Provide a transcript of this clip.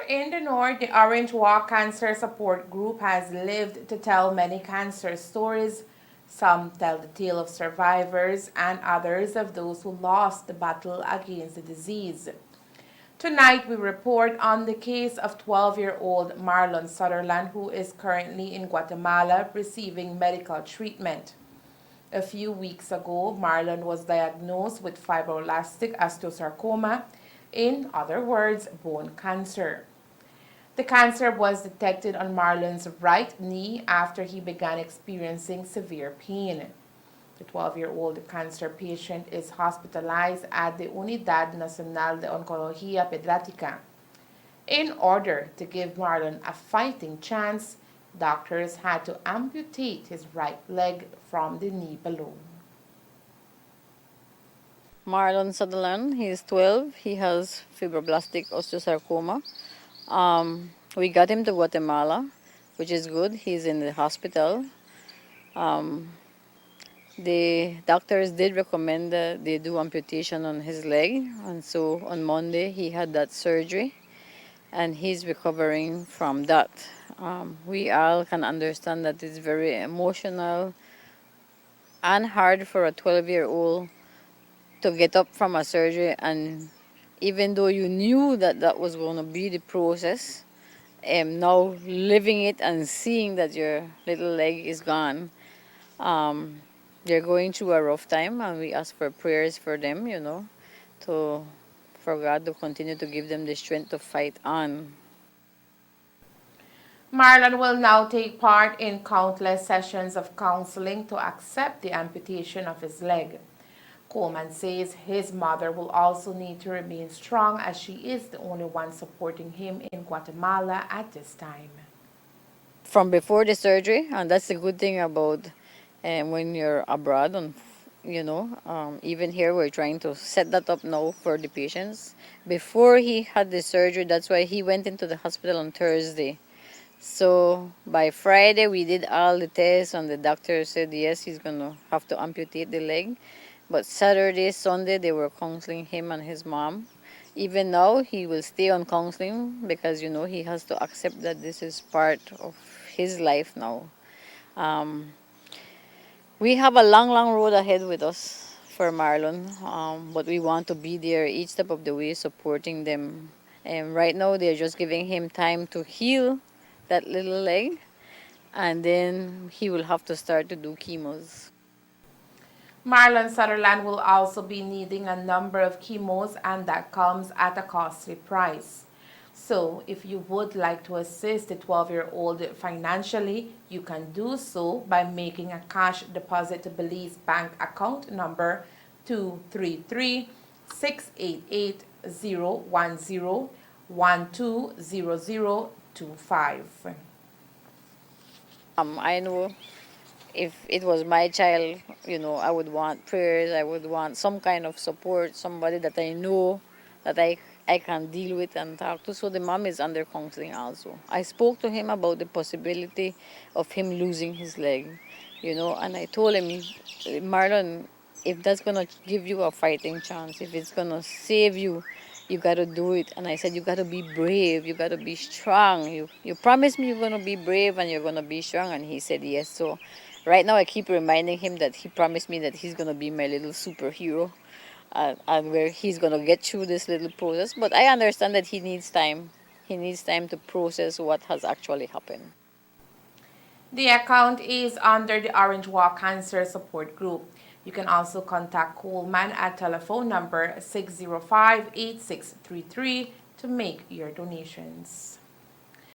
in the north, the Orange Walk Cancer Support Group has lived to tell many cancer stories. Some tell the tale of survivors and others of those who lost the battle against the disease. Tonight, we report on the case of 12-year-old Marlon Sutherland, who is currently in Guatemala receiving medical treatment. A few weeks ago, Marlon was diagnosed with fibroblastic osteosarcoma, in other words, bone cancer. The cancer was detected on Marlon's right knee after he began experiencing severe pain. The 12-year-old cancer patient is hospitalized at the Unidad Nacional de Oncología Pediátrica. In order to give Marlon a fighting chance, doctors had to amputate his right leg from the knee below. Marlon Sutherland, he's 12. He has fibroblastic osteosarcoma. We got him to Guatemala, which is good. He's in the hospital. The doctors did recommend that they do amputation on his leg, and so on Monday he had that surgery, and he's recovering from that. We all can understand that it's very emotional and hard for a 12-year-old to get up from a surgery, and even though you knew that that was going to be the process, now living it and seeing that your little leg is gone, they're going through a rough time, and we ask for prayers for them, to for God to continue to give them the strength to fight on. Marlon will now take part in countless sessions of counseling to accept the amputation of his leg. Coleman says his mother will also need to remain strong as she is the only one supporting him in Guatemala at this time. From before the surgery, and that's the good thing about when you're abroad, even here we're trying to set that up now for the patients. Before he had the surgery, that's why he went into the hospital on Thursday. So by Friday, we did all the tests, and the doctor said yes, he's going to have to amputate the leg. But Saturday, Sunday, they were counseling him and his mom. Even now, he will stay on counseling because, he has to accept that this is part of his life now. We have a long, long road ahead with us for Marlon, but we want to be there each step of the way supporting them. And right now, they're just giving him time to heal that little leg, and then he will have to start to do chemos. Marlon Sutherland will also be needing a number of chemos, and that comes at a costly price. So, if you would like to assist the 12-year-old financially, you can do so by making a cash deposit to Belize Bank Account number 233 688 010 120025. I know if it was my child, I would want prayers, I would want some kind of support, somebody that I know that I can deal with and talk to. So the mom is under counseling also. I spoke to him about the possibility of him losing his leg, and I told him, Marlon, if that's going to give you a fighting chance, if it's going to save you, you got to do it. And I said, you got to be brave, you got to be strong. You promised me you're going to be brave and you're going to be strong. And he said yes. So right now I keep reminding him that he promised me that he's going to be my little superhero, and where he's going to get through this little process. But I understand that he needs time. He needs time to process what has actually happened. The account is under the Orange Walk Cancer Support Group. You can also contact Coleman at telephone number 605-8633 to make your donations.